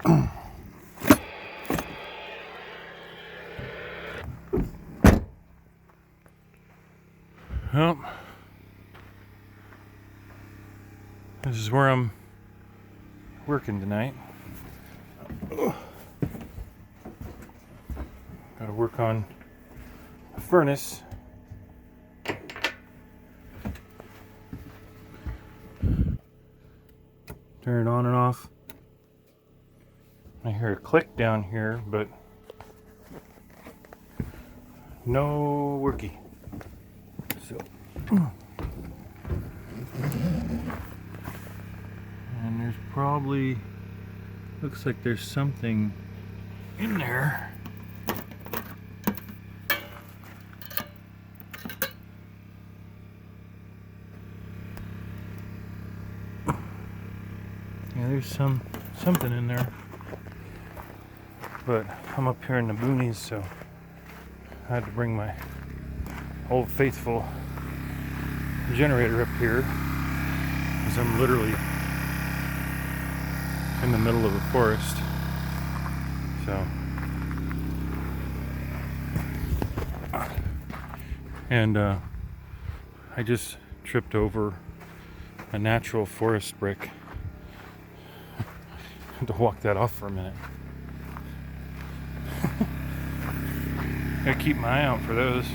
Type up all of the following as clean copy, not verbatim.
Well, this is where I'm working tonight. Gotta work on a furnace. Turn it on and off. I hear a click down here, but no worky. So, and there's probably, looks like there's something in there. Yeah, there's something in there. But I'm up here in the boonies, so I had to bring my old faithful generator up here because I'm literally in the middle of a forest. So, and I just tripped over a natural forest brick. I had to walk that off for a minute. Gotta keep my eye out for those.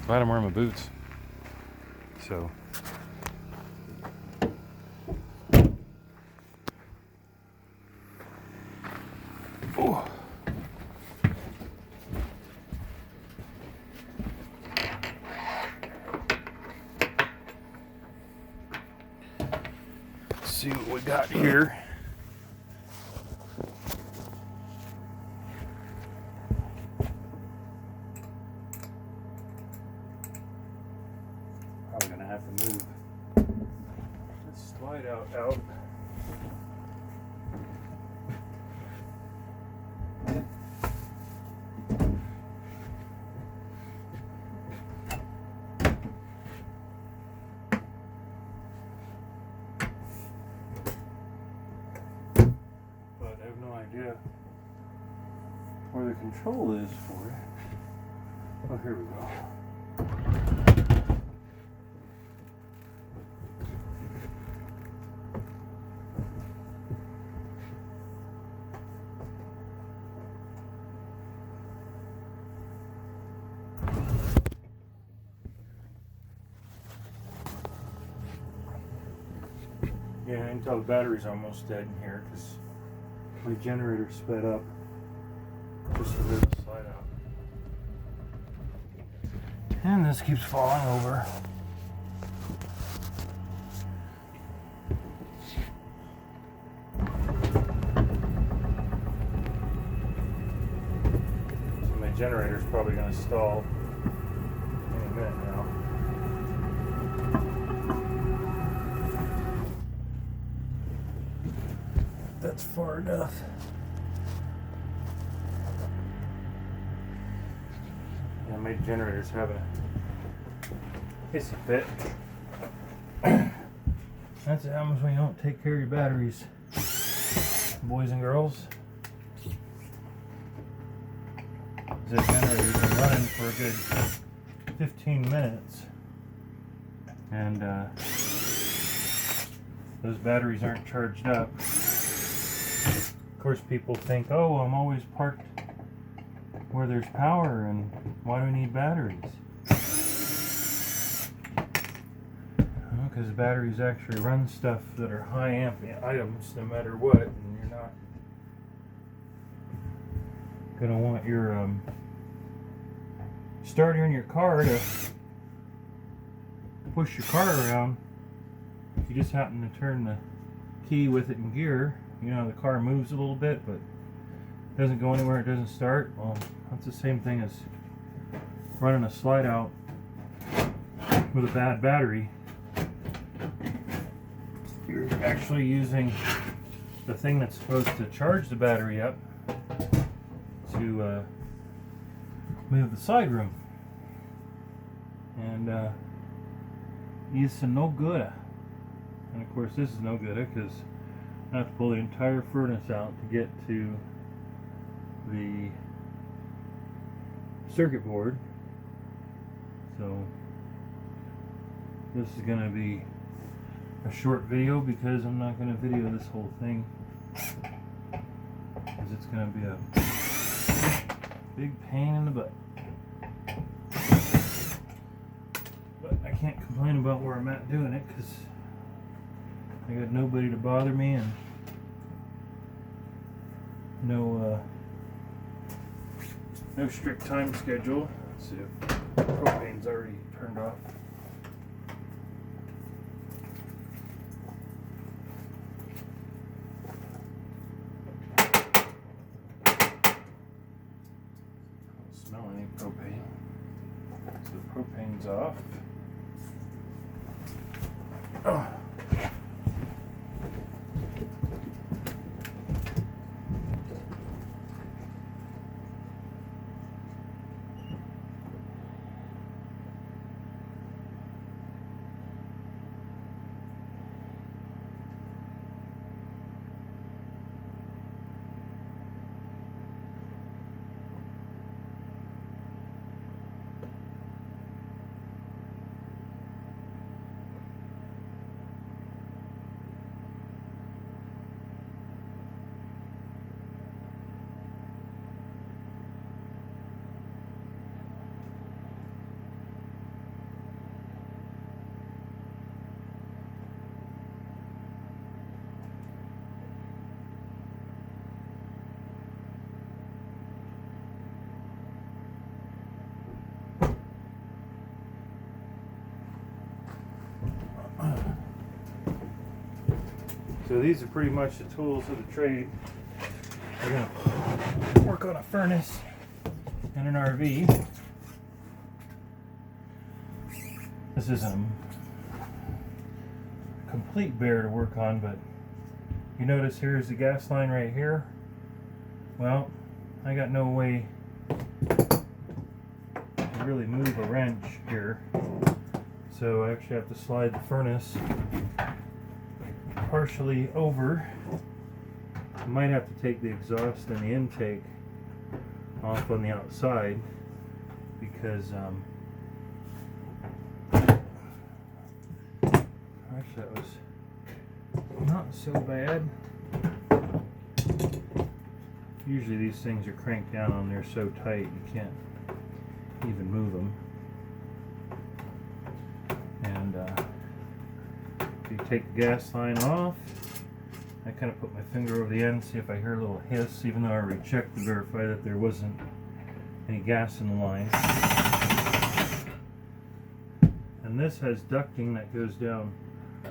Glad I'm wearing my boots. So. Oh. Let's see what we got here. Probably gonna have to move this slide out. But I have no idea where the control is for it. Oh, here we go. Yeah, I can tell the battery's almost dead in here because my generator sped up just to move the slide out. And this keeps falling over. So my generator's probably going to stall any minute now. That's far enough. Yeah, my generator's having a hissy fit. That's what happens when you don't take care of your batteries, boys and girls. The generator's been running for a good 15 minutes, and those batteries aren't charged up. Of course, people think, oh, I'm always parked where there's power, and why do I need batteries? Because batteries actually run stuff that are high amp items no matter what, and you're not going to want your starter in your car to push your car around. If you just happen to turn the key with it in gear, you know, the car moves a little bit, but doesn't go anywhere, it doesn't start. Well, that's the same thing as running a slide out with a bad battery. You're actually using the thing that's supposed to charge the battery up to move the side room. And it's no good. And of course this is no good because I have to pull the entire furnace out to get to the circuit board. So this is going to be a short video because I'm not going to video this whole thing, because it's going to be a big pain in the butt. But I can't complain about where I'm at doing it because I got nobody to bother me and no strict time schedule. Let's see if propane's already turned off. Don't smell any propane. So the propane's off. Oh. So these are pretty much the tools of the trade. We're going to work on a furnace and an RV. This is a complete bear to work on, but you notice here's the gas line right here. Well, I got no way to really move a wrench here, so I actually have to slide the furnace partially over. I might have to take the exhaust and the intake off on the outside because actually that was not so bad. Usually these things are cranked down on there so tight you can't even move them. And you take the gas line off. I kind of put my finger over the end, see if I hear a little hiss, even though I already checked to verify that there wasn't any gas in the line. And this has ducting that goes down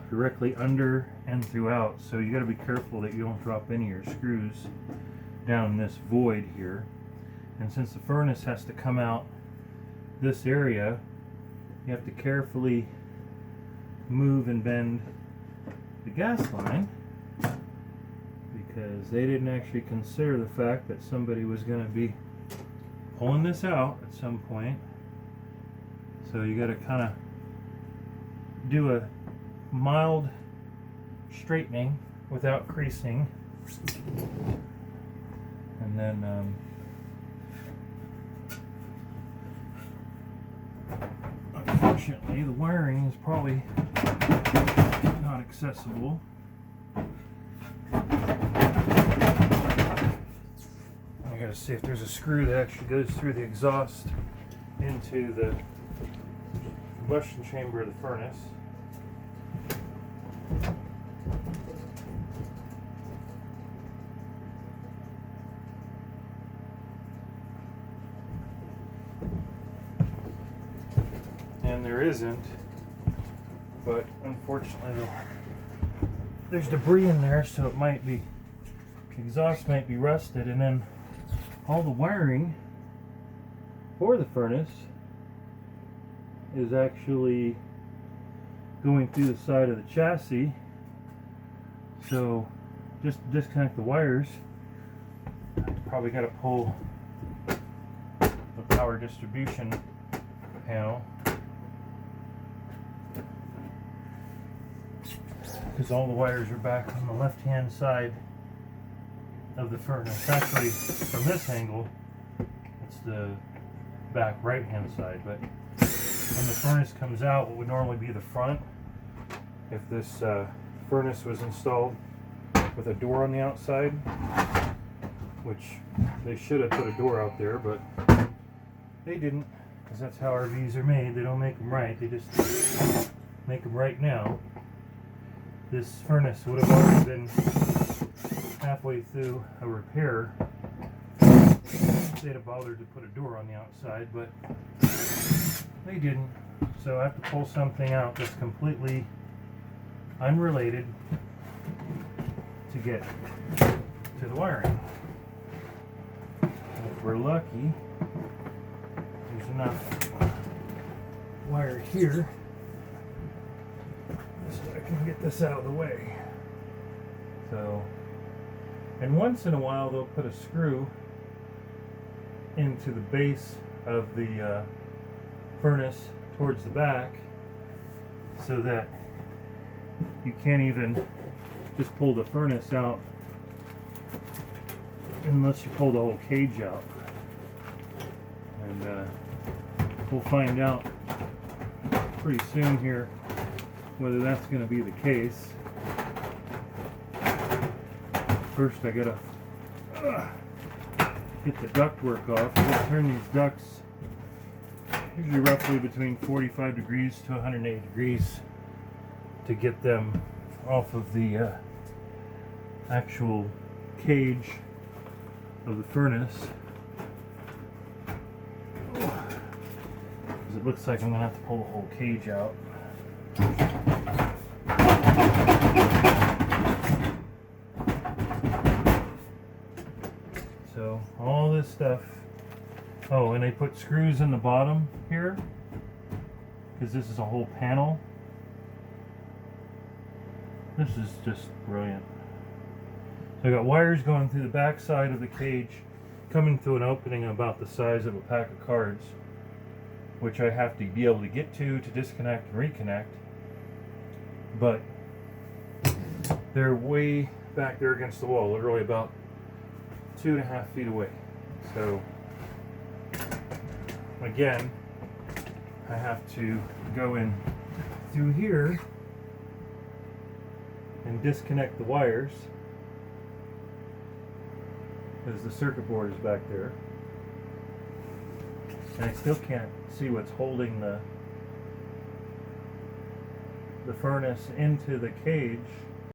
directly under and throughout, so you got to be careful that you don't drop any of your screws down this void here. And since the furnace has to come out this area, you have to carefully move and bend the gas line, because they didn't actually consider the fact that somebody was going to be pulling this out at some point. So you got to kind of do a mild straightening without creasing, and then unfortunately the wiring is probably not accessible. I gotta see if there's a screw that actually goes through the exhaust into the combustion chamber of the furnace. And there isn't, but unfortunately there's debris in there, so it might be, the exhaust might be rusted, and then all the wiring for the furnace is actually going through the side of the chassis. So just to disconnect the wires, probably got to pull the power distribution panel. because all the wires are back on the left hand side of the furnace. Actually, from this angle, it's the back right hand side, but when the furnace comes out, what would normally be the front, if this furnace was installed with a door on the outside, which they should have put a door out there, but they didn't, because that's how RVs are made. They don't make them right, they just make them right now. This furnace would have already been halfway through a repair if they'd have bothered to put a door on the outside, but they didn't. So I have to pull something out that's completely unrelated to get to the wiring. If we're lucky, there's enough wire here so I can get this out of the way. So, and once in a while they'll put a screw into the base of the furnace towards the back so that you can't even just pull the furnace out unless you pull the whole cage out. And we'll find out pretty soon here whether that's going to be the case. First I gotta get the duct work off. I'm gonna turn these ducts usually roughly between 45 degrees to 180 degrees to get them off of the actual cage of the furnace. Because it looks like I'm gonna have to pull the whole cage out. So all this stuff. Oh, and they put screws in the bottom here because this is a whole panel. This is just brilliant. So I got wires going through the back side of the cage, coming through an opening about the size of a pack of cards, which I have to be able to get to disconnect and reconnect. But they're way back there against the wall, literally about 2.5 feet away. So again, I have to go in through here and disconnect the wires because the circuit board is back there, and I still can't see what's holding the furnace into the cage.